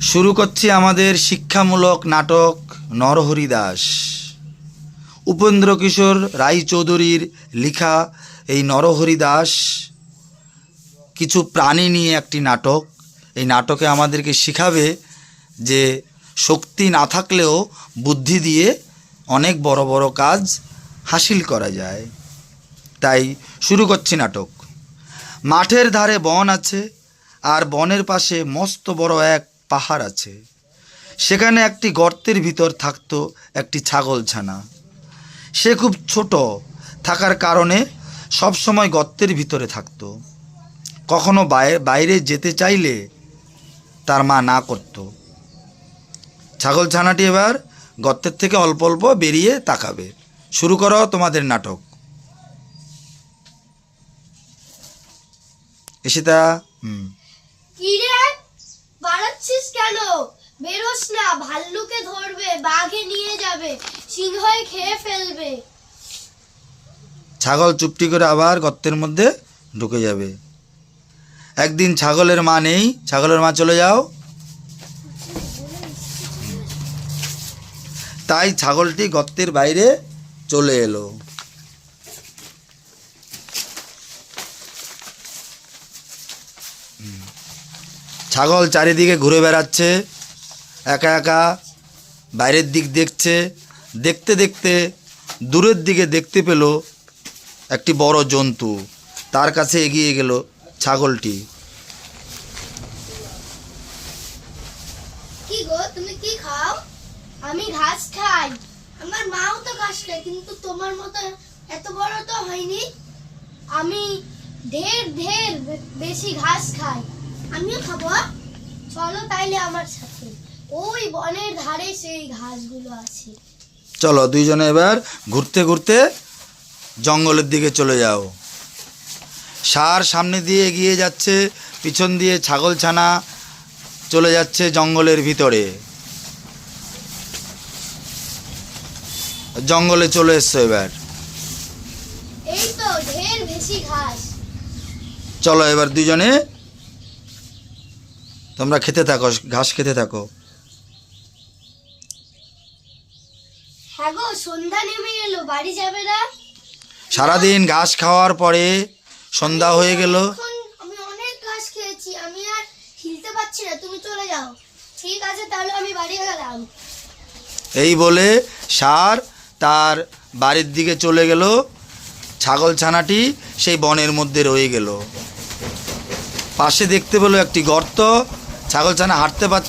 শুরু করছি আমাদের শিক্ষামূলক নাটক নরহরি দাস। উপেন্দ্র কিশোর রায়চৌধুরীর লেখা এই নরহরি দাস কিছু প্রাণী নিয়ে একটি নাটক। এই নাটকে আমাদেরকে শেখাবে যে শক্তি না থাকলেও বুদ্ধি দিয়ে অনেক বড় বড় কাজ হাসিল করা যায়। তাই শুরু করছি নাটক। মাঠের ধারে বন আছে, আর বনের পাশে মস্ত বড় এক পাহাড় আছে। সেখানে একটি গর্তের ভিতর থাকতো একটি ছাগলছানা। সে খুব ছোট থাকার কারণে সব সময় গর্তের ভিতরে থাকতো। কখনো বাইরে যেতে চাইলে তার মা না করত। ছাগলছানাটি এবার গর্তের থেকে অল্প অল্প বেরিয়ে তাকাবে। শুরু করো তোমাদের নাটক। এসিতা কি রে, বাড়াচ্ছিস কেন? বেরোস না, ভাল্লুকে ধরবে, বাঘে নিয়ে যাবে, সিংহই খেয়ে ফেলবে। ছাগল চুপটি করে আবার গর্তের মধ্যে ঢুকে যাবে। একদিন ছাগলের মা নেই, ছাগলের মা চলে যাও। তাই ছাগলটি গর্তের বাইরে চলে এলো। ছাগল চারিদিকে ঘুরে বেড়াচ্ছে, একা একা বাইরের দিক দেখছে। দেখতে দেখতে দূরের দিকে দেখতে পেল একটি বড় জন্তু। তার কাছে এগিয়ে গেল ছাগলটি। কি গো, তুমি কি খাও? আমি ঘাস খাই। আমার মাও তো ঘাস খায়, কিন্তু তোমার মতো এত বড় তো হয়নি। আমি ঢের ঢের বেশি ঘাস খাই। আমিও খাবো। চলো তাইলে আমার সাথে, ওই বনের ধারে সেই ঘাসগুলো আছে। চলো দুইজনে এবার ঘুরতে ঘুরতে জঙ্গলের দিকে চলে যাও। ষাঁড় সামনে দিয়ে এগিয়ে যাচ্ছে, পিছন দিয়ে ছাগলছানা চলে যাচ্ছে জঙ্গলের ভিতরে। জঙ্গলে চলে এসছো এবার। এই তো ঢের বেশি ঘাস। চলো এবার দুইজনে তোমরা খেতে থাকো, ঘাস খেতে থাকো। হ্যাঁ গো, সন্ধ্যা নেমে এলো, বাড়ি যাবে না? সারাদিন ঘাস খাওয়ার পরে সন্ধ্যা হয়ে গেল। আমি অনেক ঘাস খেয়েছি, আমি আর হিলতে পারছি না, তুমি চলে যাও। ঠিক আছে, তাহলে আমি বাড়ি গেলাম। এই বলে ষাঁড় তার বাড়ির দিকে চলে গেল। ছাগলছানাটি সেই বনের মধ্যে রয়ে গেল। পাশে দেখতে পেল একটি গর্ত। ছাগলছানা হাঁটতে পারছে